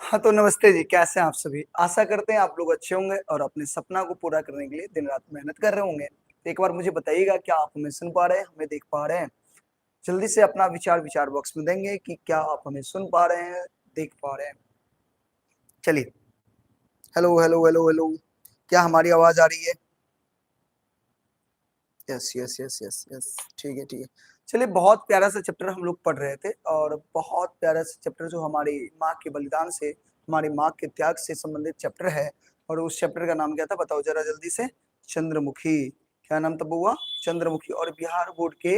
हाँ, तो नमस्ते जी, कैसे हैं आप सभी? आशा करते हैं आप लोग अच्छे होंगे और अपने सपना को पूरा करने के लिए दिन-रात मेहनत कर रहे होंगे। तो एक बार मुझे बताइएगा, क्या आप हमें सुन पा रहे हैं, हमें देख पा रहे हैं? जल्दी से अपना विचार बॉक्स में देंगे कि क्या आप हमें सुन पा रहे हैं, देख पा रहे हैं? चलिए, हेलो, हेलो, हेलो, हेलो, क्या हमारी आवाज़ आ रही है? Yes, yes, yes, yes, yes, ठीक है, ठीक है। चलिए, बहुत प्यारा सा चैप्टर हम लोग पढ़ रहे थे और बहुत प्यारा सा चैप्टर जो हमारी माँ के बलिदान से, हमारी माँ के त्याग से संबंधित चैप्टर है और उस चैप्टर का नाम क्या था बताओ ज़रा जल्दी से? चंद्रमुखी। क्या नाम था बउआ? चंद्रमुखी। और बिहार बोर्ड के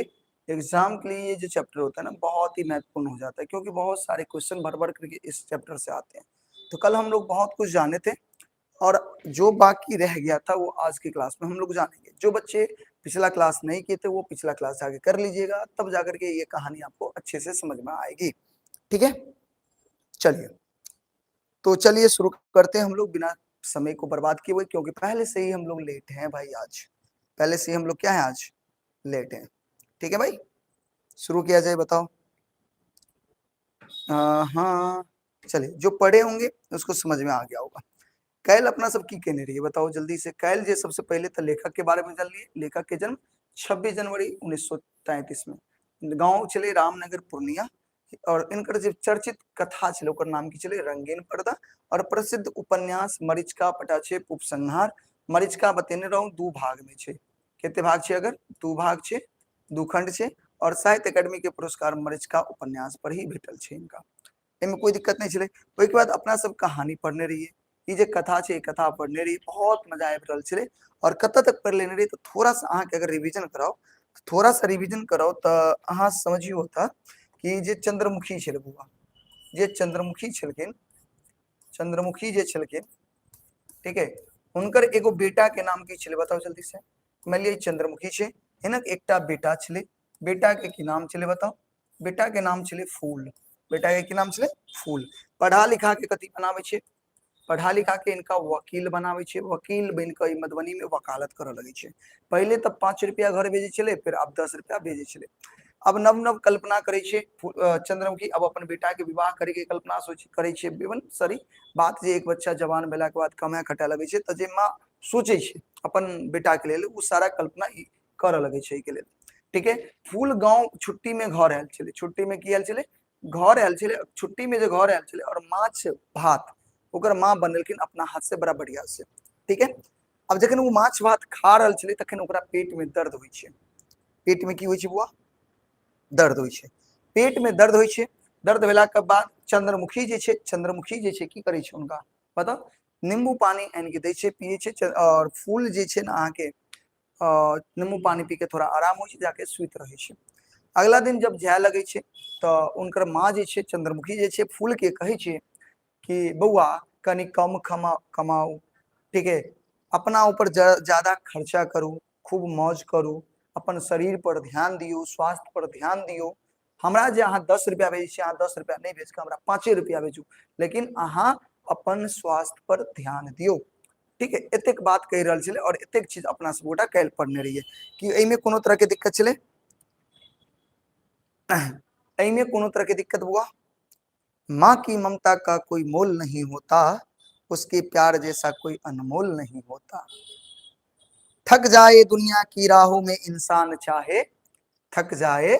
एग्ज़ाम के लिए ये जो चैप्टर होता है ना, बहुत ही महत्वपूर्ण हो जाता है क्योंकि बहुत सारे क्वेश्चन भर-भर करके इस चैप्टर से आते हैं। तो कल हम लोग बहुत कुछ जाने थे और जो बाकी रह गया था वो आज की क्लास में हम लोग जानेंगे। जो बच्चे पिछला क्लास नहीं किए थे वो पिछला क्लास जाके कर लीजिएगा, तब जाकर के ये कहानी आपको अच्छे से समझ में आएगी। ठीक है? चलिए, तो चलिए शुरू करते हैं हम लोग बिना समय को बर्बाद किए हुए, क्योंकि पहले से ही हम लोग लेट हैं भाई आज। पहले से ही हम लोग क्या हैं आज? लेट हैं। ठीक है भाई? शुरू किया जाए बताओ? हाँ, चलिए जो पढ़े होंगे उसको समझ में आ गया होगा। कैल अपना सब की कहने रही है बताओ जल्दी से। कैल जे सबसे पहले तो लेखक के बारे में जान लिए। लेखक के जन्म 26 जनवरी 1933 में, गांव चले रामनगर पूर्णिया। और इनकर जो चर्चित कथा छे ओकर नाम की चले रंगीन पर्दा। और प्रसिद्ध उपन्यास मरीचिका पटाछे उपसंहार। मरीचिका बतेने रहूं दू भाग में छे। कितने भाग छे? अगर दू भाग छे, दू खंड छे। और साहित्य अकादमी के पुरस्कार मरीचिका उपन्यास पर ही भेटल छे इनका। इनमें कोई दिक्कत नहीं चले। ओहि के बाद अपना सब कहानी पढ़ने रहिए। ई जे कथा छे, कथा पढ़ने रही, बहुत मजा आबि रहल छे। और कत तक पढ़ लेने रही तो थोड़ा सा अहाँ के अगर रिवीजन कराओ, थोड़ा सा रिवीजन कराओ तो अहाँ समझियो होता कि जे चंद्रमुखी छे बुआ, जे चंद्रमुखी छलखिन, चंद्रमुखी जे छलखिन, ठीक है, उनकर एगो बेटा के नाम की छले बताओ जल्दी से। मान लिया चंद्रमुखी छे, हिनक एकटा बेटा छले। बेटा के की नाम छले बताओ? बेटा के नाम छले फूल। बेटा के की नाम छले? फूल। पढ़ा लिखा के कथी बनावे छे? पढ़ा लिखा के इनका वकील बनावे छे। वकील बन के मधुबनी में वकालत करे लगे छे। पहले तब 5 रुपया घर भेजे छले, फिर अब 10 रुपया भेजे छले। अब नव नव कल्पना करे छे चंद्रमुखी। अब अपन बेटा के विवाह करे के कल्पना सोच करे छे। विवन सॉरी, बात जे एक बच्चा जवान भेला के बाद कमाए खटाए लगे छे त जे मां सोचे छे अपन बेटा के लेल, उ सारा कल्पना ई करे लगे छे के लेल। ठीक है? फूल गांव छुट्टी में घर आयल छले। छुट्टी में की आयल छले? घर आयल छले। छुट्टी में जो घर आयल छले और माछ भात ओकर माँ बनेलखिन अपना हाथ से बड़ा बढ़िया से। ठीक है? अब जखन वो माछ भात खा रहल छले तखन ओकरा पेट में दर्द होइ छे। पेट में की होइ छे बुआ? दर्द होइ छे। पेट में दर्द होइ छे। दर्द भेला के बाद चंद्रमुखी जे छे, चंद्रमुखी जे छे की करे छे उनका बताओ? नींबू पानी आनि के दै छे, पिए छे। और फूल जे छे ना अहाँ के नींबू पानी पी के थोड़ा आराम होइ छे, जाके सुइत रहे छे। अगला दिन जब जाय लगे छे तो उनकर माँ जे छे चंद्रमुखी जे छे फूल के कहे छे कि बउआ कनी कम कमाऊ। ठीक है? अपना ऊपर ज्यादा खर्चा करू, खूब मौज करू, अपन शरीर पर ध्यान दियो, स्वास्थ्य पर ध्यान दियो। हमरा जे अहाँ 10 रुपया भेजे छी, अहाँ 10 रुपया नहीं भेज के हमरा 5 रुपया भेजू, लेकिन अहाँ अपन स्वास्थ्य पर ध्यान दियो। ठीक है? एतेक बात कहि रहल छले और एतेक चीज अपना सब गोटा कैल पढ़ने रहिए कि एहिमे कोनो तरह के दिक्कत छले? एहिमे कोनो तरह के दिक्कत बुआ? माँ की ममता का कोई मोल नहीं होता, उसके प्यार जैसा कोई अनमोल नहीं होता। थक जाए दुनिया की राहों में इंसान चाहे, थक जाए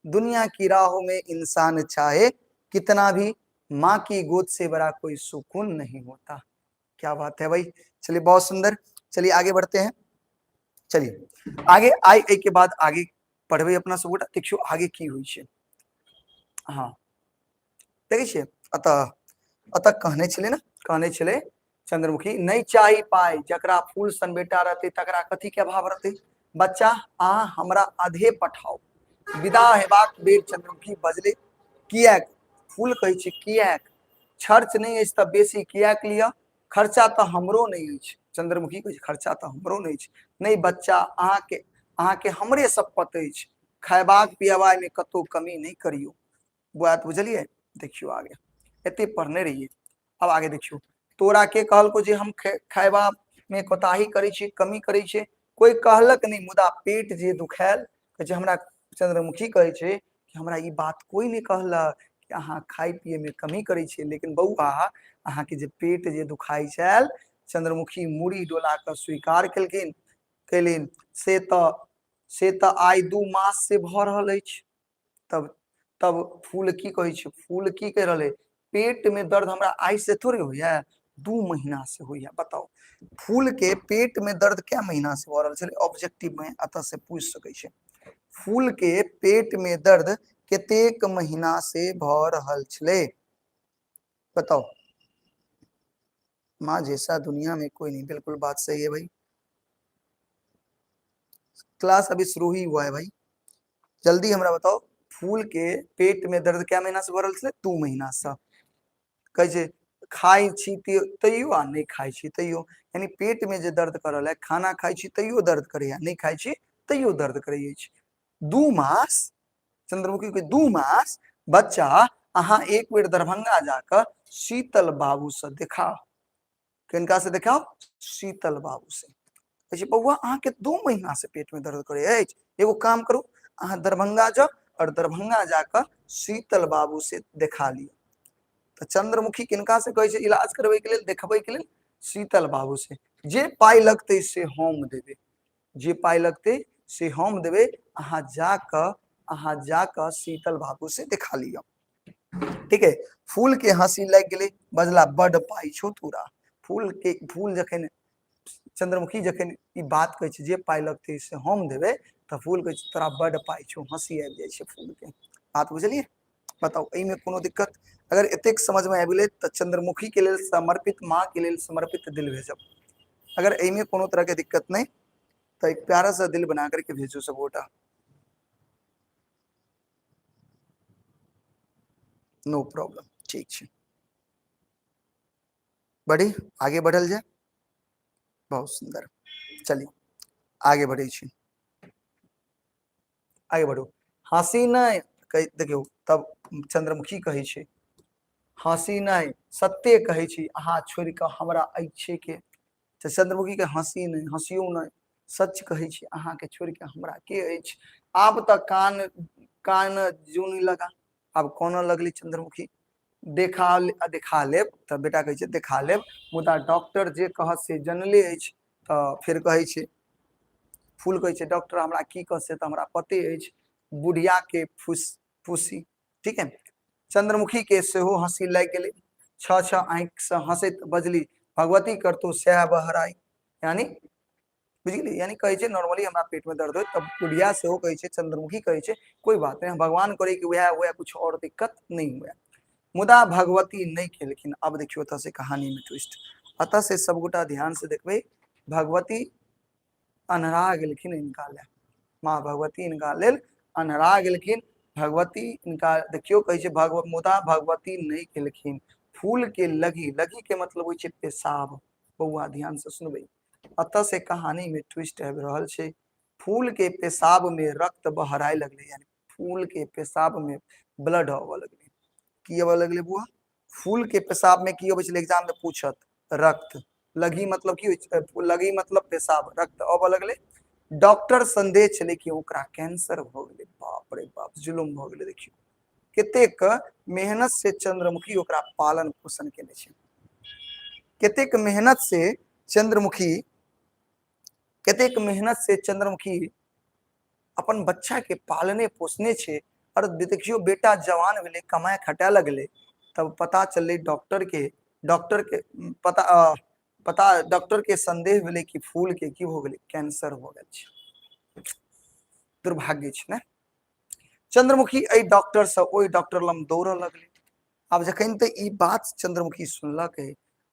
दुनिया की राहों में इंसान चाहे, कितना भी माँ की गोद से बड़ा कोई सुकून नहीं होता। क्या बात है भाई? चलिए बहुत सुंदर। चलिए आगे बढ़ते हैं। चलिए आगे आई के बाद आगे पढ़बे अपना सब गोटा। देखियो आगे की हुई छे। हाँ, देखै छियै अतः अतः कहने छले ना, कहने छले चंद्रमुखी, नहीं चाही पाई जकरा फूल सन बेटा रहते तकरा कथी के अभाव रहते? बच्चा अहाँ हमरा आधे पठाओ। विदा हेबाक बेर चंद्रमुखी बजले, किएक? फूल कहै छै किएक? खर्च नहीं अछि तऽ बेसी किएक लिअ? खर्चा तऽ हमरो नहीं अछि। चंद्रमुखी कहै छै खर्चा तऽ हमरो नहीं अछि। नहीं बच्चा, अहाँके हमरे शपथ अछि, खयबाक पियबाक में कतौ कमी नहीं करियो। बात बुझलिए? देखियो आगे एते पढ़ने रहिए। अब आगे देखियो, तोरा के कहलको जे हम खैबा में कोताही करे छी, कमी करे छी? कोई कहलक नहीं, मुदा पेट जे दुखायल कहे छै हमरा। चंद्रमुखी कहे छै कि हमरा ई बात कोई नहीं कहलक कि अहाँ खाइ पिए में कमी करै छियै, लेकिन बौआ अहाँ के जे पेट जे दुखाई छल, चंद्रमुखी मूड़ी डोला के स्वीकार कैलिन से त आइ 2 मास से भ रहल अछि। तब तब फूल की कहै छै, फूल की कह रहले, पेट में दर्द हमरा आइ से थोड़े होइया, 2 महीना से होइया। बताओ फूल के पेट में दर्द क्या महीना से हो रहल छलै, ऑब्जेक्टिव में अतः से पूछ सकै छै। फूल के पेट में दर्द कतेक महीना से भ रहल छलै, बताओ। माँ जैसा दुनिया में कोई नहीं, बिल्कुल बात सही है भाई। क्लास अभी शुरू ही हुआ है भाई, जल्दी हमरा बताओ। फूल के पेट में दर्द क्या महीना से भ रहल छलै, 2 महीना से। कहे छै खाई छी तैयो आ नहीं खाई छी तैयो, यानी पेट में जे दर्द कर रहल है, खाना खाई छी तैयो दर्द करैया, नहीं खाई छी तैयो दर्द करै अछि। 2 मास चंद्रमुखी के 2 मास बच्चा अहाँ एक बेर दरभंगा जाकर शीतल बाबू से देखाओ। किनका से देखाओ, शीतल बाबू से। कहे छै बौआ अहाँ के 2 महीना से पेट में दर्द करे अछि, एगो काम करू अहाँ दरभंगा जाओ और दरभंगा जाकर शीतल बाबू से देखा लियो। तो चंद्रमुखी किनका से कहे छै इलाज करबे के लेल, देखबे के लेल, शीतल बाबू से। जे पाई लगते से हम देबे, जे पाई लगते से हम देबे, अहाँ जाकर शीतल बाबू से देखा लियो, ठीक है। फूल के हंसी लग गेले, बजला बड़ पाई छौ तोरा। फूल जखन चंद्रमुखी जखन ई बात कहे छै जे पाई लगते से हम देबे, तो फूल कहे छै तोरा बड़ पाई छौ, हंसी आबि जाय छै फूल के। बात बुझलिए। बताओ एहि में कोनो दिक्कत, अगर एतेक समझ में आबि गेलै तो चंद्रमुखी के लेल समर्पित, माँ के लेल समर्पित दिल भेजब। अगर एहि में कोनो तरह के दिक्कत नहीं तो एक प्यारा सा दिल बना करके भेजो सब गोटा, नो प्रॉब्लम, ठीक है। बढ़ी आगे बढ़ल जाए, बहुत सुंदर। चलिए आगे बढ़े छी, आगे बढ़ो। हंसी नहीं देखियो, तब चंद्रमुखी कहे छै हंसी नहीं सत्य कहे छी, अहाँ छोड़ के हमरा अच्छे के। चंद्रमुखी के हंसी नहीं, हंसियो नहीं, सच कहे छी अहाँ के छोड़ के हमरा के अछि। आब तक कान जून लगा, आब कोना लगली चंद्रमुखी। देखा लेब तो बेटा कहे छै देखा लेब, मुदा डॉक्टर जे कहत से जनले अछि। तो फिर कहे छै फूल कहे छै डॉक्टर हमरा की कह से तो हमरा पते अछि, बुढ़िया के फूसी, ठीक है। चंद्रमुखी के सेहो हंसी लग गेले, छ आंख से हंसैत बजली भगवती करतौ सह बहराई, यानी बुझ गेली, यानी कहे छै नॉर्मली हमरा पेट में दर्द हो तब बुढ़िया सेहो कहे छै, चंद्रमुखी कहे छै कोई बात नहीं, भगवान करे कि वह हुआ, कुछ और दिक्कत नहीं हुआ। मुदा भगवती नहीं खेलखिन। अब देखियो अतः से कहानी में ट्विस्ट, अतः से सब गोटा ध्यान से देखबे। भगवती अनहरा गेलखिन इनका ले, माँ भगवती इनका लेल अनहरा गेलखिन। भगवती इनका देखियो कहे छै मुदा भगवती नहीं केलखिन। फूल के लगी, लगी के मतलब होय छै पेशाब। बौआ ध्यान से सुनबे, अतः से कहानी में ट्विस्ट आबि रहल छै। फूल के पेशाब में रक्त बहराए लगले, यानी फूल के पेशाब में ब्लड आबे लगले। की आबे लगले बुआ, फूल के पेशाब में की आबे छलै एग्जाम में पूछत, रक्त। लगी मतलब की, लगी मतलब पेशाब, रक्त आबे लगले। डॉक्टर संदेह छलै कि ओकरा कैंसर भ गेलै। बाप रे बाप, जुलुम भ गेलै। देखियो कतेक मेहनत से चंद्रमुखी ओकरा पालन पोषण केने छै, कतेक मेहनत से चंद्रमुखी, कतेक मेहनत से चंद्रमुखी अपन बच्चा के पालने पोषने छै। और देखियो बेटा जवान भेले, कमाए खटाए लगले, तब पता चलले डॉक्टर के डॉक्टर के संदेह भेले कि फूल के की हो गेले, कैंसर हो गेल छै। दुर्भाग्य छै ने। चंद्रमुखी एहि डॉक्टर से ओहि डॉक्टर लम दौड़े लगले। आब जखन ते ई बात चंद्रमुखी सुनलक,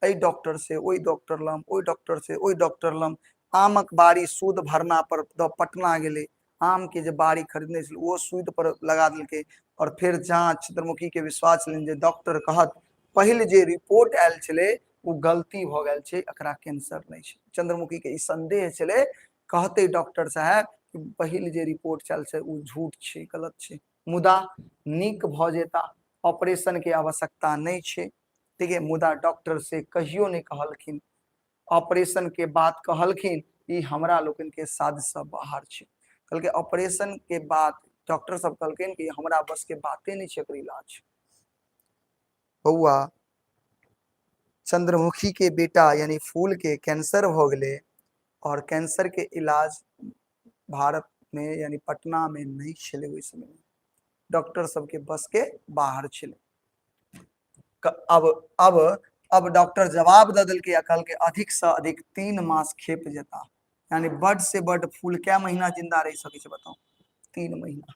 एहि डॉक्टर से ओहि डॉक्टर लम, ओहि डॉक्टर से ओहि डॉक्टर लम। आमक बारी सूद भरना पर पटना गेले, आम के जे बारी खरीदने छल वो सूद पर लगा देलकै। और फिर जहाँ चंद्रमुखी के विश्वास छलनि जे डॉक्टर कहत, पहिल जे रिपोर्ट आयल छलै वो गलती भ गेल छै, एकरा कैंसर नहीं छै। चंद्रमुखी के ई संदेह छलै, कहते डॉक्टर साहब पहिल जे रिपोर्ट चल छै वो झूठ छै, गलत छै। मुदा नीक भ जेता, ऑपरेशन के आवश्यकता नहीं छै, ठीक है। मुदा डॉक्टर से कहियो नहीं कहलखिन, ऑपरेशन के बाद कहलखिन ई हमरा लोकन के साध से बाहर छै। कहलकै ऑपरेशन के बाद डॉक्टर सब कहलखिन कि हमरा बस के बाते नहीं छै एकर इलाज, बउआ चंद्रमुखी के बेटा यानी फूल के कैंसर हो गए और कैंसर के इलाज भारत में यानी पटना में नहीं छले ओहि समय में, डॉक्टर सबके बस के बाहर छले। अब डॉक्टर जवाब दे दिल के अकल के अधिक से अधिक 3 मास खेप जेता, यानी बड से बड फूल क्या महीना जिंदा रह सके छे बताओ, 3 महीना।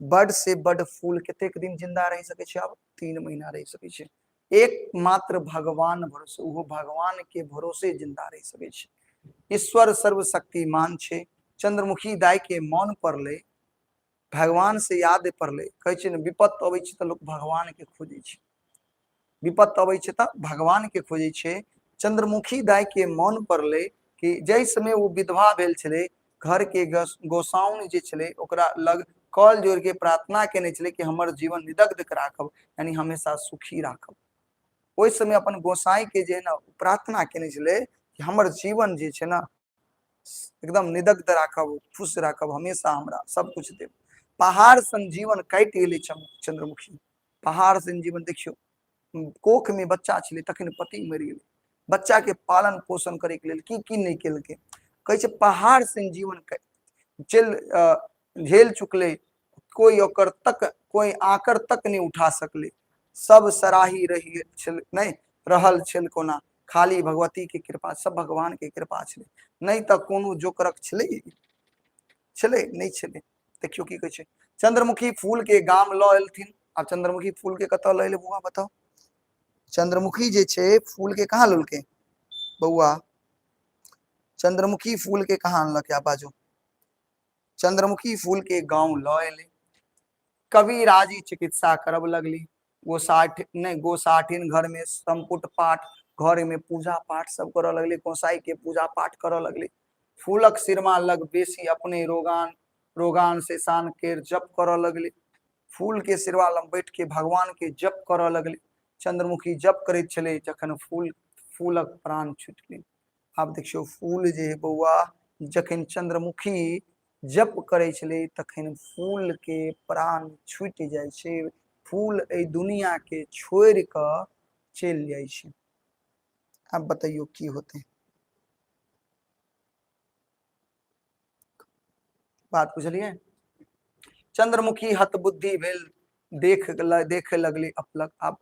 बड से बड फूल कतेक दिन जिंदा रह सके छे, अब 3 महीना रह सके छे। एकमात्र भगवान भरोसे, वो भगवान के भरोसे जिंदा रह सके छे। ईश्वर सर्वशक्तिमान छे। चंद्रमुखी दाई के मौन पड़ले, भगवान से याद पड़ले, कहे छे न विपत अबै छे त लोग भगवान के खोजे छे, विपत अबै छे त भगवान के खोजे छे। चंद्रमुखी दाई के मौन पड़ले कि जै समय वो विधवा भेल छले, घर के गोसाउन जे छले ओकरा लग कल जोड़ के प्रार्थना केने छले कि हमर जीवन निदग्ध राखब, यानी हमेशा सुखी राखब। ओहि समय अपन गोसाई के जे ना प्रार्थना केने छले कि हमर जीवन जे छे ना एकदम निदग्ध राखब, खुश राखब, हमेशा हमरा सब कुछ देब। पहाड़ सन जीवन काट गेले चंद्रमुखी, पहाड़ सन जीवन। देखियो कोख में बच्चा छले तखन पति मरि गेले, बच्चा के पालन पोषण करे के लेल की नहीं केलके, कहे छे पहाड़ सन जीवन चल झेल चुकले, कोई ओकर तक कोई आकर तक नहीं उठा सकले, सब सराही रही छल नहीं रहल छल कोना, खाली भगवती के कृपा, सब भगवान के कृपा छले, नहीं तो कोनो जोकरक छले छले नहीं छले। देखियो की कहे छे चंद्रमुखी फूल के गाम ल एलथिन। अब चंद्रमुखी फूल के कत ल एले बुआ बताओ, चंद्रमुखी जे छे फूल के कहाँ लुलके बउआ, चंद्रमुखी फूल के कहाँ अनलके आ बाजू, चंद्रमुखी फूल के गांव ल एले। कविराजी चिकित्सा करब लगली, गोसाठिन घर में संपुट पाठ, घर में पूजा पाठ सब कर लगले, गोसाई के पूजा पाठ कर लगले। फूलक सिरमा लग बेसी अपने रोगान से शान के जप कर लगले, फूल के सिरवा लग बैठ के भगवान के जप कर लगले। चंद्रमुखी जप करे छले जखन फूलक प्राण छूट गेल। आप देखियो फूल जे बउआ जखन चंद्रमुखी जप करे छले तखन फूल के प्राण छूट जाय छे, फूल ए दुनिया के छोड़ कर चल जाय छे। अब बताइयो की होते, बात बुझलिए। चंद्रमुखी हतबुद्धि भेल, देखे लगली अपलक। अब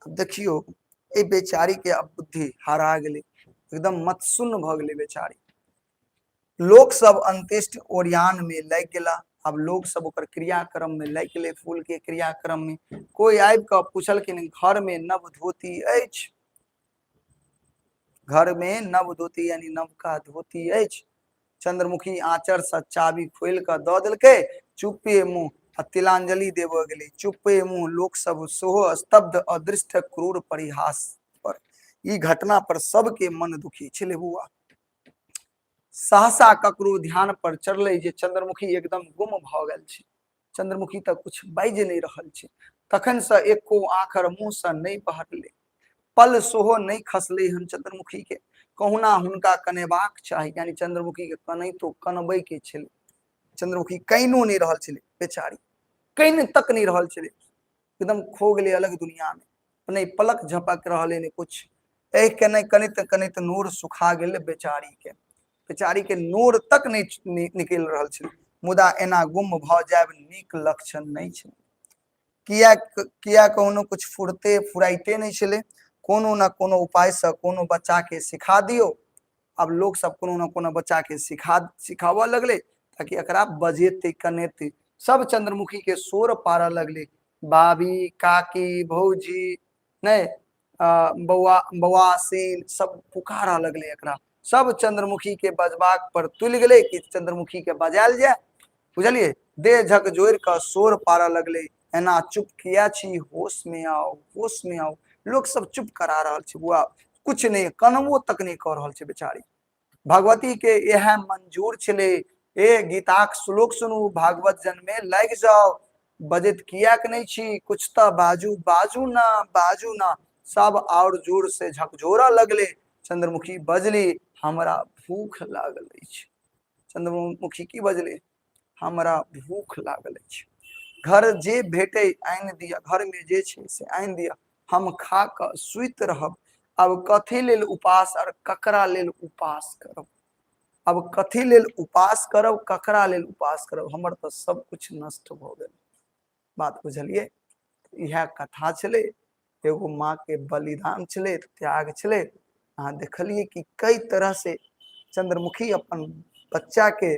देखियो ए बेचारी के अब बुद्धि हरा गेले, एकदम मतशून्य भ गेले बेचारी। लोग सब अंत्येष्ट ओरियान में लग गेला। अब लोग सब ओकर क्रियाक्रम में लग गेले, फूल के क्रियाक्रम में। कोई आबि के पूछल कि घर में नव धोती अछि, घर में नव धोती यानी नवका धोती अछि। चंद्रमुखी आंचर से चाबी खोल के द देलके, चुपे मुंह तिलांजलि देव गेले, चुपे मुंह लोक सब सोहो स्तब्ध अदृष्ट क्रूर परिहास पर। ई घटना पर सबके मन दुखी छले बुआ। सहसा ककरो ध्यान पर चढ़ले जे चंद्रमुखी एकदम गुम भ गेल छे, चंद्रमुखी तक कुछ बाज नहीं रहल छे। तखन से एको आखर मुंह से नहीं बहरले, पल सोहो नहीं खसले हन चंद्रमुखी के। कहुना हुनका कनेबाक चाही, यानी चंद्रमुखी के कनै तो कनबै के छले। चंद्रमुखी कैनो नहीं रहल छले बेचारी, कैन तक नहीं रहल छले, एकदम खो गेले अलग दुनिया में, नहीं पलक झपक रहले ने कुछ। एह के नहीं कनित कनित नूर सुखा गेले बेचारी के, बेचारी के नूर तक नहीं निकल रहल छे। मुदा एना गुम भ जाब नीक लक्षण नहीं छे। किया कोनो कुछ फुराइते नहीं छले, कोनो न कोनो उपाय से कोनो बच्चा के सिखा दियो। अब लोग सब कोनो न कोनो बच्चा के सिखावा लगले ताकि एकरा बजेते कनेते। सब चंद्रमुखी के शोर पारा लगले, भाभी काकी भौजी नहीं बउआ सीन सब पुकारा लगले एकरा। सब चंद्रमुखी के बजबाक पर तुल गए कि चंद्रमुखी के बजायल जाए, बुझलिए। देह झकझोर का शोर पारा लगले, एना चुप किया छी, होश में आओ, होश में आओ। लोग सब चुप करा रहल छे बुआ, कुछ नहीं, कनवो तक नहीं कर रहल छे बेचारी। भगवती के यह मंजूर छले, ए गीताक श्लोक सुनू, भागवत जन में लग जाओ, बजत किया के नहीं छी, कुछ तो बाजू, बाजू ना, बाजू ना। सब और जोर से झकझोरा लगले। चंद्रमुखी बजली, हमरा भूख लागल अछि। चंद्रमुखी की बजले, हमरा भूख लागल अछि। घर जे भेटे आनि दिया, घर में जे छे से आनि दिया, हम खा क सुइत रहब। अब कथी लेल उपास और ककरा लेल उपास करब, अब कथी लेल उपास करब, ककरा लेल उपास करब, हमर तो सब कुछ नष्ट भ गेल। बात बुझलिए। यह कथा छले, एगो माँ के बलिदान छले, त्याग छले। अहाँ देखलिए कि कई तरह से चंद्रमुखी अपन बच्चा के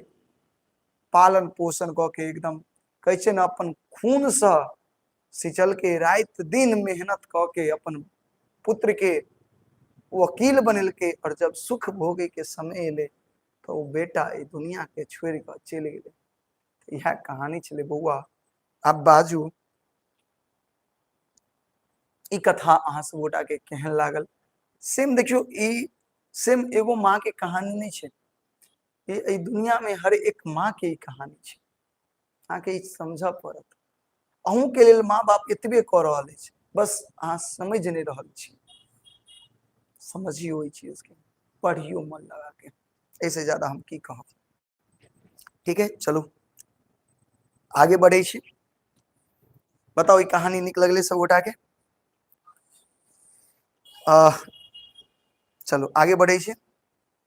पालन पोषण क के एकदम कैसे न अपन खून से सिंचल के, रात दिन मेहनत क के अपन पुत्र के वकील बनल के, और जब सुख भोगे के समय अले तो वो बेटा ए दुनिया के छोड़ के चल गए। यह कहानी चले बउआ। अब बाजू ई कथा अहाँ सब गोटा के केहन लागल। सेम देखियो, ई सेम एगो माँ के कहानी नहीं छे, ये दुनिया में हर एक माँ के कहानी छे। अहाँ के समझ पड़त, अहूँ के लेल माँ बाप एतबे क रहल अछि, बस अहाँ समझ नहीं रहल छी। समझियो ई चीज के, पढ़ियो मन लगा के, ऐसे ज्यादा हम की कहब। ठीक है, चलो आगे बढ़े छी। बताओ ई कहानी निक लगले सब गोटा के? चलो आगे बढ़े छी,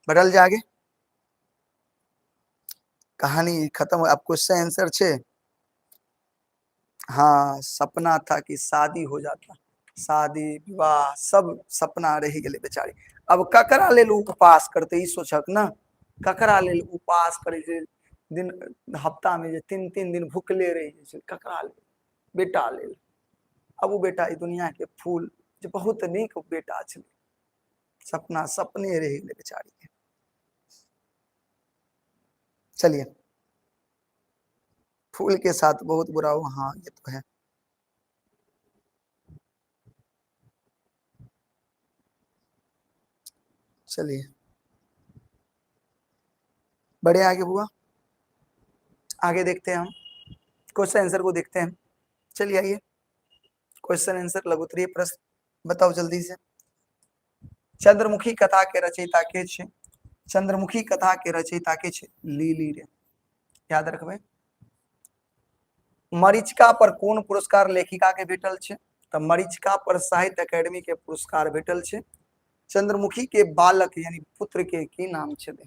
बढ़ल जा आगे। कहानी खत्म, अब क्वेश्चन आंसर छे। हाँ, सपना था कि शादी हो जाता, शादी विवाह सब सपना रह गए बेचारी। अब ककरा लेल उपवास करते ई सोचक ना, ककरा लेल उपवास करे जे दिन हफ्ता में जे 3-3 दिन भूखले रह जाए, ककरा लेल? बेटा लेल। अब वो बेटा ई दुनिया के फूल जो बहुत नीक बेटा छे, सपना सपने रह गए बेचारी के। चलिए, फूल के साथ बहुत बुरा हुआ, हाँ ये तो है। चलिए बढ़े आगे हुआ, आगे देखते हैं हम क्वेश्चन आंसर को देखते हैं। चलिए आइए, क्वेश्चन आंसर लघुत्तरीय प्रश्न बताओ जल्दी से। चंद्रमुखी कथा के रचयिता के छे? चंद्रमुखी कथा के रचयिता के छे? लिली रे, याद रखबे। मरीचिका पर कौन पुरस्कार लेखिका के भेटल छे? तो मरीचिका पर साहित्य अकेडमी के पुरस्कार भेटल छे। चंद्रमुखी के बालक यानी पुत्र के की नाम छले?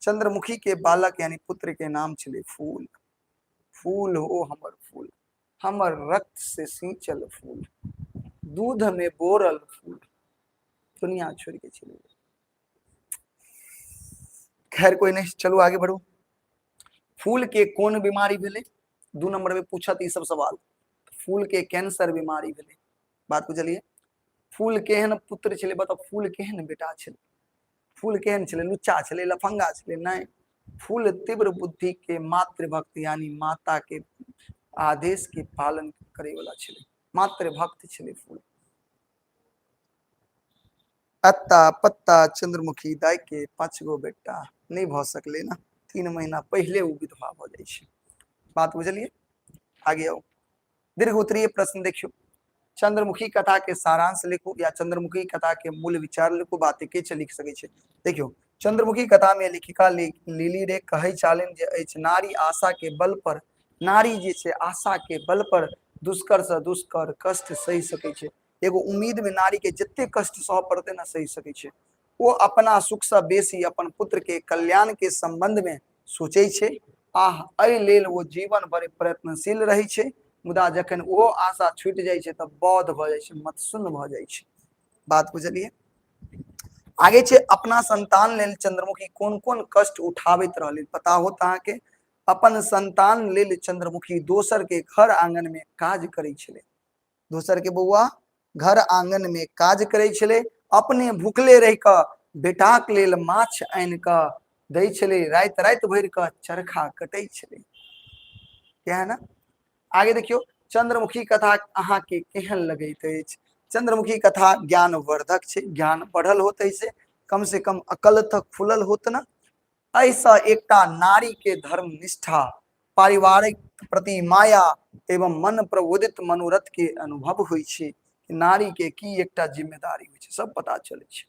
चंद्रमुखी के बालक यानी पुत्र के नाम छले फूल। फूल हो हमर फूल, हमर रक्त से सींचल फूल, दूध में बोरल फूल, दुनिया छोड़ के चले गए। खैर कोई नहीं, चलो आगे बढ़ो। फूल के कौन बीमारी भेले? 2 नंबर में पूछत ई सब सवाल। फूल के कैंसर बीमारी भेले। बात बुझलिए। फूल केहन पुत्र छले बताओ, फूल केहन बेटा छले? फूल केहन छले? लुच्चा छले, लफंगा छले? नहीं, फूल तीव्र बुद्धि के, मातृभक्त यानी माता के आदेश के पालन करे वाला छले, मातृभक्त छले फूल। अत्ता पत्ता चंद्रमुखी दाई के 5 गो बेटा नहीं भ सकले ना, 3 महीना पहले वो विधवा भ जाय छै। बात बुझलिए, आगे आओ। दीर्घ उत्तरीय प्रश्न देखियो। चंद्रमुखी कथा के सारांश लिखू या चंद्रमुखी कथा के मूल विचार लिखू, बात के छै लिख सके छै। देखियो, चंद्रमुखी कथा में लेखिका लिली रे कहे चालन जे अछि, नारी आशा के बल पर, नारी जे छै आशा के बल पर दुष्कर से दुष्कर कष्ट सही सके छै। एगो उम्मीद में नारी के जत्ते कष्ट सह पड़ते ना सही सके छै। वो अपना सुख से बेसी अपन पुत्र के कल्याण के संबंध में सोचे छै। आह एहि लेल वो जीवन भर प्रयत्नशील रहे छै, मुदा जखन वो आशा छूट जाय छै तब बौद्ध भ जाय छै, मतशून्य भ जाय छै। बात बुझलिए। आगे छै, अपना संतान लेल चंद्रमुखी कोन कोन कष्ट उठाबैत रहले पता होत अहाँ के? अपन संतान लेल चंद्रमुखी दोसर के घर आंगन में काज करे छले। दोसर के बउआ घर आंगन में काज करे छले, अपने भूखले रह क बेटाक लेल माछ आनि क दै छले, रात रात भर क चरखा कटे छले। क्या है ना। आगे देखियो, चंद्रमुखी कथा अहाँ के केहन लगैत अछि? चंद्रमुखी कथा ज्ञानवर्धक छै, ज्ञान बढ़ल होते से, कम से कम अकल तक खुलल होत ना। ऐसा एकटा नारी के धर्म निष्ठा, पारिवारिक प्रति माया एवं मन प्रबोधित मनोरथ के अनुभव होइ छै। नारी के की एकटा जिम्मेदारी होइ छै सब पता चले छै।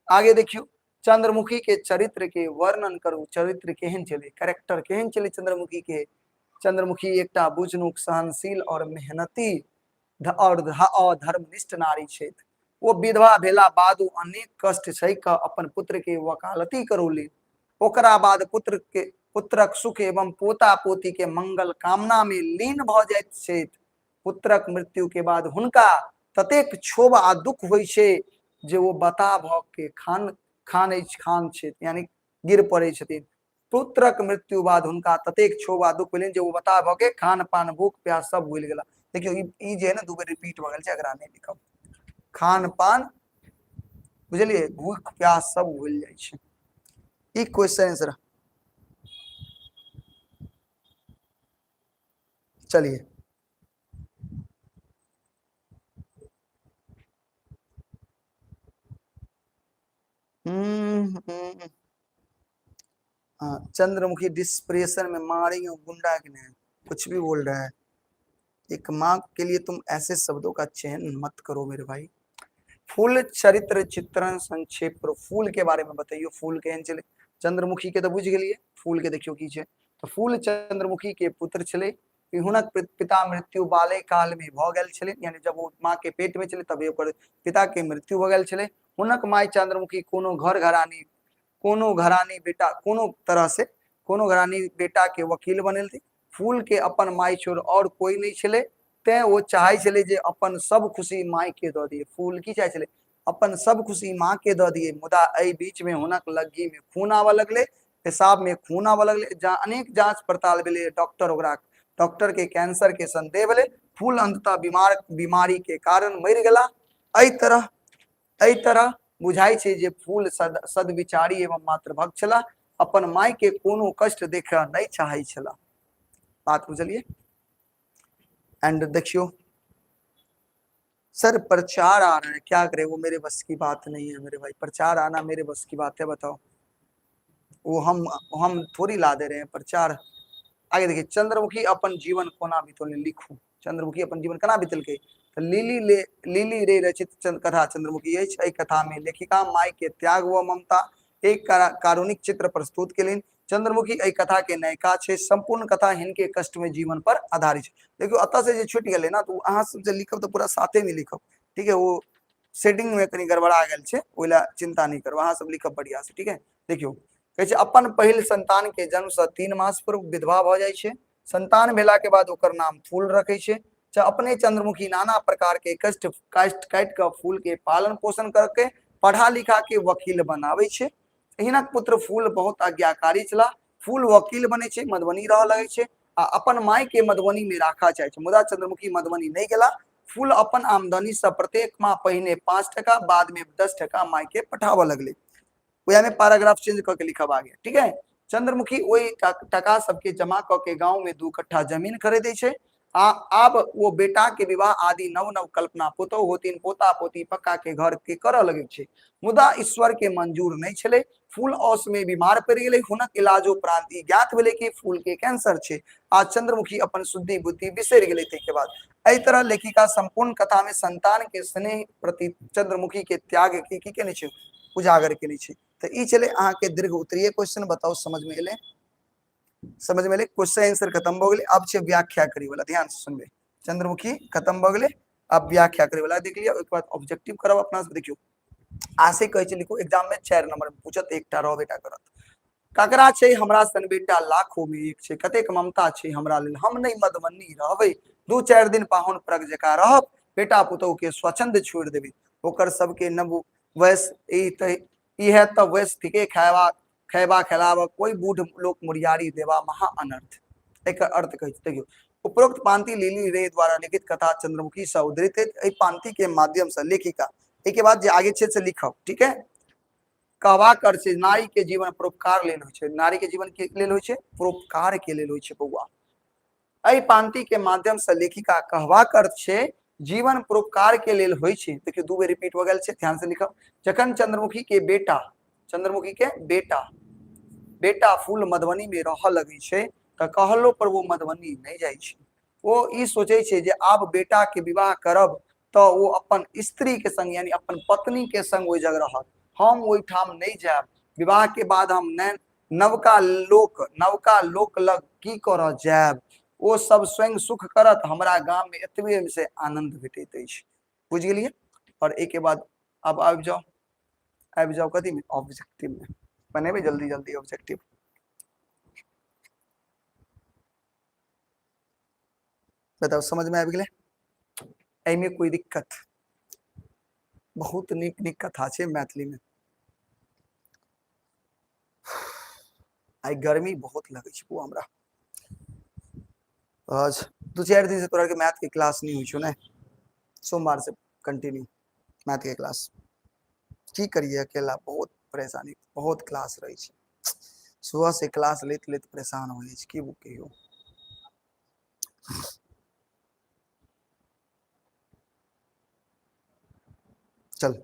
आगे देखियो, चंद्रमुखी के चरित्र के वर्णन करू। चरित्र केहन चले, कैरेक्टर केहन चले चंद्रमुखी के? चंद्रमुखी एकटा बुझनुक, सहनशील और मेहनती और धर्मनिष्ठ नारी छथि। वो विधवा भेला बादो अनेक कष्ट सहि कऽ अपन पुत्र के वकालती करौली। ओकरा बाद पुत्रक सुख एवं पोता पोती के मंगल कामना में लीन भ जाइत छथि। पुत्रक मृत्यु के बाद हुनका ततेक क्षोभ आ दुख होइ छै जे वो बता भ के खान छथि, यानी गिर पड़े छथिन। पुत्रक मृत्यु बाद हुनका ततेक क्षोभ आ दुख भेलनि जे वो बता भ के खान पान भूख प्यास सब भूल गेला। देखियो ई जे है ना दू बेर रिपीट भ गेल छै, एकरा नहीं लिखब। खान पान बुझलिए, भूख प्यास सब भूल जाय छै। ई क्वेश्चन आंसर चलिए हाँ, चंद्रमुखी डिस्प्रेशन में मारेंगे गुंडा की नहीं, कुछ भी बोल रहा है। एक माँ के लिए तुम ऐसे शब्दों का चयन मत करो मेरे भाई। फूल चरित्र चित्रण संक्षेप करो। फूल के बारे में बताइए, फूल के चले चंद्रमुखी के तो बुझ गए, फूल के देखियो की छै। तो फूल चंद्रमुखी के पुत्र छले। हुनक पिता मृत्यु बाले काल में भ गेल छले, यानी जब वो माँ के पेट में छले तबे ओकर पिता के मृत्यु भ गेल छले। हुनक माय चंद्रमुखी कोनो घरानी बेटा कोनो तरह से कोनो घरानी बेटा के वकील बनल थी। फूल के अपन माय छोड़ और कोई नहीं छले, ते वो चाहे छले जे अपन सब खुशी माय के द दिए। फूल की चाहे छले अपन सब खुशी माँ के द दिए। मुदा एहि बीच में हुनक लग्गी में खून आवा लगले, पेशाब में खून आवा लगले। जहाँ अनेक जांच पड़ताल भेले, डॉक्टर के कैंसर के संदेह भेले। फूल अंततः बीमारी के कारण मर गेला। एहि तरह बुझाई छै जे फूल सदविचारी एवं मातृभक्त छला, अपन माय के कोनो कष्ट देखा नहीं चाहे छला। बात बुझलिए। एंड देखियो सर प्रचार आ रहा है, क्या करे, वो मेरे बस की बात नहीं है मेरे भाई। प्रचार आना मेरे बस की बात है, बताओ। वो हम थोड़ी ला दे रहे हैं प्रचार। आगे देखिए, चंद्रमुखी अपन जीवन कोना बीतल लिखू। चंद्रमुखी अपन जीवन केना बीतल के तो लिली रे रचित कथा चंद्रमुखी अछि। एहि कथा में लेखिका माय के त्याग व ममता एक कारुणिक चित्र प्रस्तुत केलिन। चंद्रमुखी एहि कथा के नायिका छै। संपूर्ण कथा हिनके कष्ट में जीवन पर आधारित छै। देखियो अतः से जे छूट गेले ना, तो अहाँ सब जे लिखब तो पूरा साथे में लिखब, ठीक है। वो सेटिंग में कनी गड़बड़ा गेल छै, ओइला चिंता नहीं करू, अहाँ सब लिखब बढ़िया से, ठीक है। देखियो कहे छै अपन पहिल संतान के जन्म से 3 मास पूर्व विधवा भ जाय छै। संतान भेला के बाद ओकर नाम फूल रखे छै। अपने चंद्रमुखी नाना प्रकार के कष्ट काट के फूल के पालन पोषण करके पढ़ा लिखा के वकील बनावे छै। हिनक पुत्र फूल बहुत आज्ञाकारी छला। फूल वकील बने छै, मधुबनी रह लगे छै आ अपन माय के मधुबनी में राखा चाहे छै। मुदा चंद्रमुखी मधुबनी नहीं गेला। फूल अपन आमदनी से प्रत्येक माह पहिने 5 टका बाद में 10 टका माय के पठावा लगले। वह में पैराग्राफ चेंज करके लिखब आ गया, ठीक है। चंद्रमुखी वही टका सबके जमा करके गांव में 2 कट्ठा जमीन खरीदे छै। आब वो बेटा के विवाह आदि नव नव कल्पना पुतौ होतिन, पोता पोती पक्का के घर के करऽ लगे छै। मुदा ईश्वर के मंजूर नहीं छले। फूल औस में बीमार पड़ गेले। हुनक इलाज उपरांत ई ज्ञात भेले कि फूल के कैंसर छै। आ चंद्रमुखी अपन शुद्धि बुद्धि बिसर गेले। के बाद एहि तरह लेखिका संपूर्ण कथा में संतान के स्नेह प्रति चंद्रमुखी के त्याग की केने छै, उजागर केने छै। तो ई चले अहाँ के दीर्घ उत्तरीय क्वेश्चन, बताओ समझ में एले? समझ में एले? क्वेश्चन आंसर खत्म हो गेले। अब छै व्याख्या करी वाला, ध्यान से सुनबे। चंद्रमुखी खत्म हो गेले, अब व्याख्या करी वाला देख लिया। एक बाद ऑब्जेक्टिव करब अपना से। देखियो आसे कहे छै लिखो, एग्जाम में 4 नंबर में पूछत, एकटा रह बेटा करत। ककरा छै हमरा सन बेटा लाखों में एक छै, कतेक ममता छै हमरा लेल, हम नहीं मधुबनी रहबै। 2-4 दिन पाहुन प्रग जका रहब, बेटा पुतहु के स्वच्छंद छोड़ देबै। ओकर सबके नव वयस इहे त वयस थिके, खैबा खिलाबा कोई बूढ़ लोक मुरियारी देवा महा अनर्थ। एक अर्थ कहे छै। देखियो उपरोक्त पांति लिली रे द्वारा लिखित कथा चंद्रमुखी से उद्धृत है। पांति के माध्यम से लेखिका एक बाद जे आगे छे से लिखब, ठीक है। कहवा कर छै नारी के जीवन परोपकार लेल होइ छै। नारी के जीवन के लेल होइ छै, परोपकार के लेल होइ छै बौआ। एहि पांति के माध्यम से लेखिका कहवा कर छै जीवन परोपकार के लेल होइ छै। देखियो 2 बेर रिपीट हो गेल छै, ध्यान से लिखब। जखन चंद्रमुखी के बेटा फूल मधुबनी में रह लगे छै त कहलो पर वो मधुबनी नहीं जाय छै। वो ई सोचे छै जे आब बेटा के विवाह करब तो वो अपन स्त्री के संग यानी अपन पत्नी के संग ओहि जगह रहत, हम ओहि ठाम नहीं जाब। विवाह के बाद हम नवका लोक लग की करऽ जाब। वो सब स्वयं सुख करत, हमारा गांव में एतबे से आनंद भेटैत अछि। बुझ गेलिए। और एक के बाद अब आबि जाओ कथी में, ऑब्जेक्टिव में। बनेबे जल्दी जल्दी ऑब्जेक्टिव। बताओ समझ में आबि गेलै? एहिमे कोई दिक्कत? बहुत नीक नीक कथा छै मैथिली में। आई गर्मी बहुत लगे छै वो हमरा। आज 2-4 दिन से तोरा के मैथ के क्लास नहीं हुई छो ने, सोमवार से कंटिन्यू मैथ के क्लास। की करिए अकेला, बहुत परेशानी, बहुत क्लास रही छै। सुबह से क्लास लेत लेत परेशान हो जाइ की कहियो। चल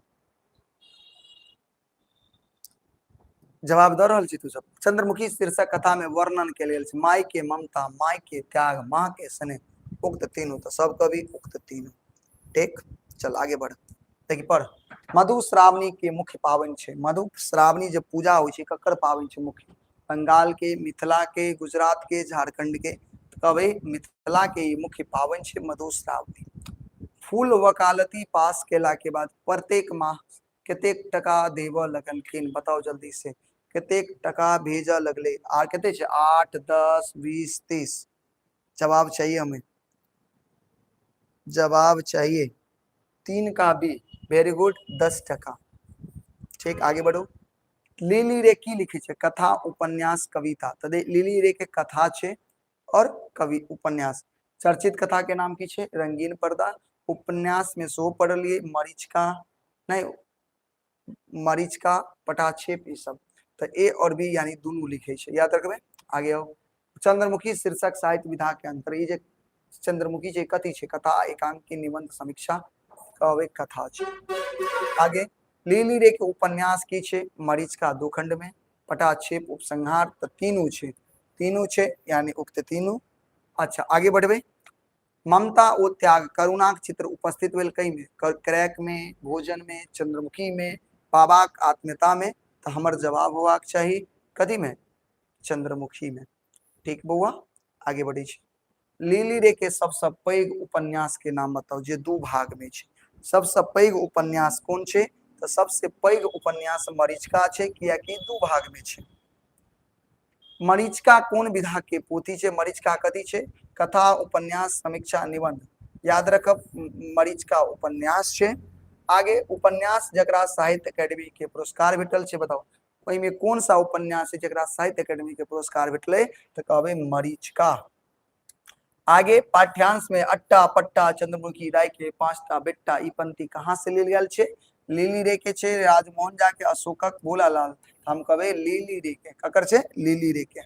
जवाब दऽ रहल छी तू सब। चंद्रमुखी शीर्षक कथा में वर्णन के लेल माय के ममता, माय के त्याग, माँ के स्नेह, उक्त तीनों तो सब कवि उक्त तीनों। ठीक, चल आगे बढ़। देखिए पढ़। मधुश्रावणी के मुख्य पावन छे। मधुश्रावणी जब पूजा हो छे ककर पावन छे मुख्य? बंगाल के, मिथिला के, गुजरात के, झारखंड के। कवि मिथिला के मुख्य पावन छे मधुश्रावणी। फूल वकालती पास केला के बाद प्रत्येक माह कतेक टका देव लगलखिन? बताओ जल्दी से। कतेक टका भेजा लगले? आ कते छे? 8, 10, 20, 30। जवाब चाहिए हमें, जवाब चाहिए। 3 का बी। वेरी गुड, 10 टका। ठीक, आगे बढ़ो। लिली रे की लिखी छे? कथा, उपन्यास, कविता। तो लिली रे के कथा छे और कवि उपन्यास। चर्चित कथा के नाम की छे? रंगीन पर्दा। उपन्यास में सो पढ़लिए मरीचिका, नहीं मरीचिका, पटाक्षेप, ये सब। तो ए और बी यानी दोनों लिखे छे, याद रखबे। आगे आओ। चंद्रमुखी शीर्षक साहित्य विधा के अंतर। ये चंद्रमुखी छे कथी छे? कथा, एकांकी, निबंध, समीक्षा, कवि कथा छे। आगे लिली रे के उपन्यास की छे? मरीचिका 2 खंड में, पटाक्षेप, उपसंहार, तो तीनों छे यानी उक्त तीनों। अच्छा आगे बढ़बे। ममता ओ त्याग, करुणाक चित्र उपस्थित भेल कई में? क्रैक में, भोजन में, चंद्रमुखी में, बाबाक आत्मीयता में। तो हमर जवाब होबाक चाहिए कथी में? चंद्रमुखी में। ठीक बउआ, आगे बढ़ी छे। लिली रे के सबसे पैघ उपन्यास के नाम बताओ जे 2 भाग में छे। सबसे पैघ उपन्यास कौन छे? तो सबसे पैघ उपन्यास मरीचिका छे, कियाकि 2 भाग में छे। मरीचिका कौन विधा के पोथी छे? मरीचिका कथी छे? कथा, उपन्यास, समीक्षा, निबंध। याद रखब मरीचिका उपन्यास छे। आगे उपन्यास जकरा साहित्य अकादमी के पुरस्कार भेटल छे, बताओ ओहि में कौन सा उपन्यास है जकरा साहित्य अकादमी के पुरस्कार भेटले? तो कहबे मरीचिका। आगे पाठ्यांश में अट्टा पट्टा चंद्रमुखी राय के 5टा बेटा, ई पंक्ति कहाँ से लेल गेल छे? लिली रे के छे, राजमोहन झा के, अशोकक, भोलालाल। हम कहबे लिली रे के। ककर छे? लिली रे के।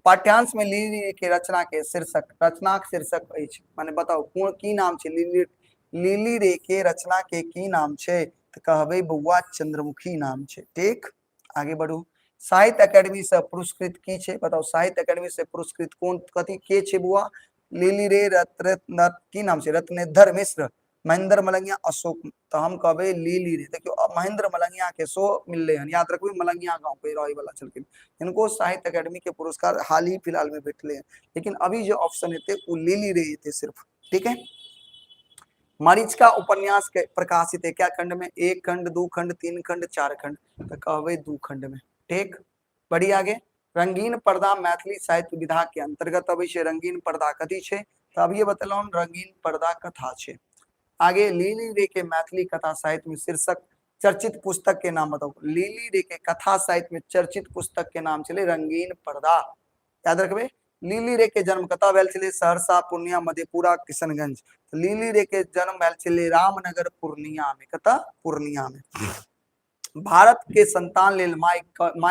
पाठ्यांश में लिली रे के रचना के शीर्षक, रचनाक शीर्षक अछि, माने बताओ कौन की नाम छे? लिली रे के रचना के की नाम छे? तो कहबे बउआ चंद्रमुखी नाम छे। ठीक, आगे बढ़ू। साहित्य अकादमी से पुरस्कृत की छे? बताओ साहित्य अकादमी से पुरस्कृत कौन कथी के छे बुआ? लिली रे, रत्न की नाम छे? रत्नेधर मिश्र, महेंद्र मलंगिया, अशोक। तो हम कहबे लिली रे। देखियो अब महेंद्र मलंगिया के सो मिलले हन, याद रखबे मलंगिया गांव पे रहे वाला छलखिन। इनको साहित्य अकादमी के पुरस्कार हाल ही फिलहाल में भेटले हैं, लेकिन अभी जो ऑप्शन हेते वो लिली रे हेते सिर्फ। ठीक है। मरीचिका उपन्यास के प्रकाशित है क्या खंड में? 1 खंड, 2 खंड, 3 खंड, 4 खंड। तो कहबे 2 खंड में। ठीक, बढ़ी आगे। रंगीन पर्दा मैथिली साहित्य विधा के अंतर्गत अबै छे। रंगीन पर्दा कथी छे? तो अब ये बतलौं रंगीन पर्दा कथा छे। आगे लिली रे के मैथिली कथा साहित्य में शीर्षक, चर्चित पुस्तक के नाम बताओ। लिली रे के कथा साहित्य में चर्चित पुस्तक के नाम छे रंगीन पर्दा। याद रखबे। लिली रे के जन्म कतऽ भेल छे? सहरसा, पूर्णिया, मधेपुरा, किशनगंज। लिली रे के जन्म भेल छे रामनगर, पूर्णिया में। कतऽ? पूर्णिया में। भारत के संतान लेल माय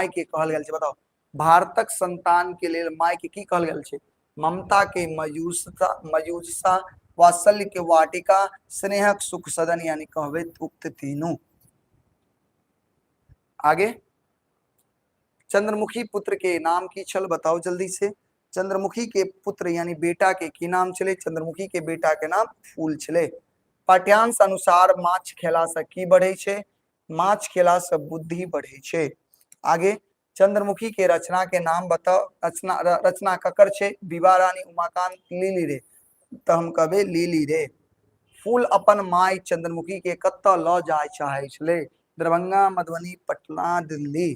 के कहल गेल छे, बताओ भारतक संतान के लेल माय के की कहल गेल छे? ममता के मयूजसा, वात्सल्य के वाटिका, स्नेहक सुख सदन, यानी कहबे उक्त तीनों। आगे चंद्रमुखी पुत्र के नाम की छल? बताओ जल्दी से। चंद्रमुखी के पुत्र यानी बेटा के की नाम छले? चंद्रमुखी के बेटा के नाम फूल छले। पाठ्यांश अनुसार माछ खेला से की बढ़े छे? माछ खेला से बुद्धि बढ़े छे। आगे चंद्रमुखी के रचना के नाम बताओ। रचना ककर छे विवाह रानी उमाकांत लीली रे, तो हम कहबे लीली रे। फूल अपन माय चंद्रमुखी के कत्ता ल जाय चाहे छले, दरभंगा मधुबनी पटना दिल्ली।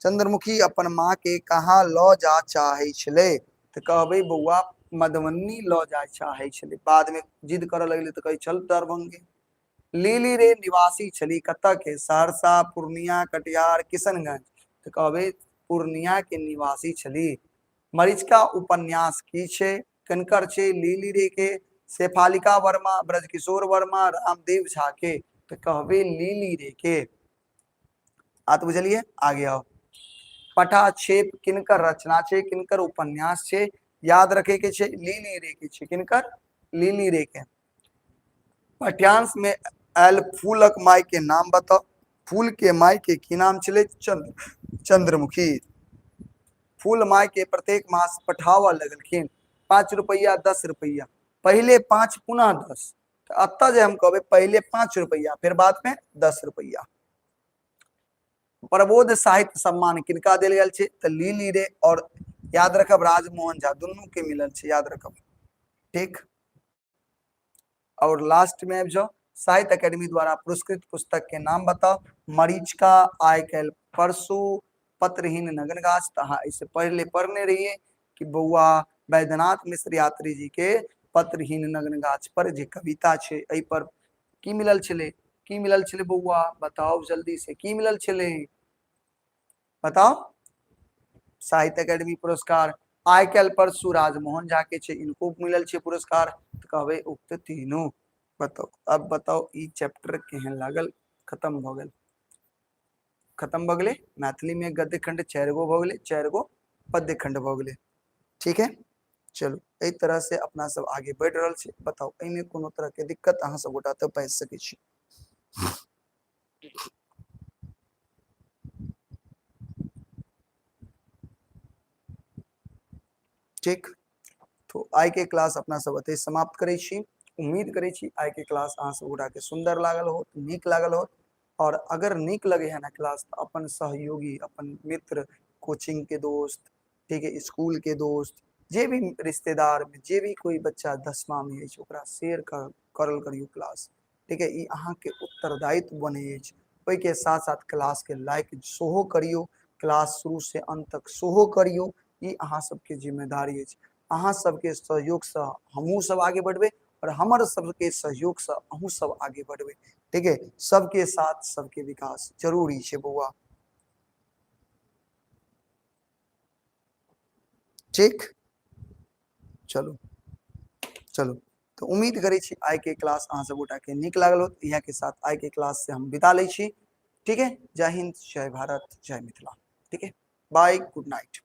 चंद्रमुखी अपन माँ के कहाँ ल जा चाहे छले, तो कहबे बउआ मधुबनी ल जाय चाहे छले। बाद में जिद करे लगले तो कहे चल दरभंगे। लीली रे निवासी छली कतऽ के, सहरसा पूर्णिया कटिहार किशनगंज, तो कहबे पूर्णिया के निवासी छली। मरीचिका उपन्यास की छे, कनकर छे लीली रे के, शेफालिका वर्मा ब्रजकिशोर वर्मा रामदेव झा के, तो कहबे लीली रे के। आत बुझलिए, आगे आओ। पटाक्षेप किनकर रचना छे, किनकर उपन्यास छे, याद रखे के छे लीली रे के छे, किनकर लीली रे के। पट्यांश में आयल फूलक माय के नाम बताओ। फूल के माय के की नाम चले, चंद्रमुखी। फूल माय के प्रत्येक मास पठावा लगलखिन, 5 रुपया 10 रुपया, पहले 5 पुनः 10, तो अतः जे हम कहबे पहले 5 रुपया फिर बाद में 10 रुपया। प्रबोध साहित्य सम्मान किनका देल गेल छे, तो लीली रे और याद रखब राजमोहन झा, दुनू के मिलल छे, याद रखब, ठीक। और लास्ट में जो साहित्य अकेडमी द्वारा पुरस्कृत पुस्तक के नाम बताओ। मरीचिका, आय कैल परसू, पत्रहीन नगन गाछ, तहा इसे पहले पढ़ने रहिए कि बउआ वैद्यनाथ मिश्र यात्री जी के पत्रहीन नगन गाछ पर जे कविता छे, एहि पर की मिलल छले, की मिलल छले बउआ बताओ जल्दी से, की मिलल छले बताओ। साहित्य अकेडमी पुरस्कार। आय कैल परसू राजमोहन झा के छे, इनको मिलल छे पुरस्कार, तो कहबे उक्त तीनों। बताओ, अब बताओ ई चैप्टर केहन लागल। खत्म भ गेल, खत्म भ गेले। मैथिली में गद्य खंड 4 गो भ गेले, 4 गो पद्य खंड भ गेले, ठीक है। चलो एहि तरह से अपना सब आगे बढ़ रहल छै। बताओ एहिमे कोनो तरह के दिक्कत अहाँ सब गोटा तो पाइ सकै छी। ठीक, तो आइ के क्लास अपना सब एते समाप्त करै छी। उम्मीद करै छी आइ के क्लास अहाँ सब गोटा के सुंदर लागल हो, नीक लागल हो। और अगर नीक लगे है ना क्लास, तो अपन सहयोगी, अपन मित्र, कोचिंग के दोस्त, ठीक है, स्कूल के दोस्त, जे भी रिश्तेदार में जे भी कोई बच्चा 10वीं में है ओकरा शेयर करल करियो क्लास, ठीक है। ई अहाँ के उत्तरदायित्व बने अछि। ओहि के साथ साथ क्लास के लाइक सोहो करियो, क्लास शुरू से अंत तक सोहो करियो, ई अहाँ सबके जिम्मेदारी अछि। अहाँ सबके सहयोग से हमहूँ सब आगे बढ़बे और हमर सबके सहयोग से अहूँ सब आगे बढ़बे, ठीक है। सबके साथ सबके विकास जरूरी छे बउआ, ठीक। चलो चलो, तो उम्मीद करै छी आइ के क्लास अहाँ सब गोटा के नीक लागल होत। इहा के साथ आइ के क्लास से हम विदा लै छी, ठीक है। जय हिंद, जय भारत, जय मिथिला, ठीक है। Bye, good night.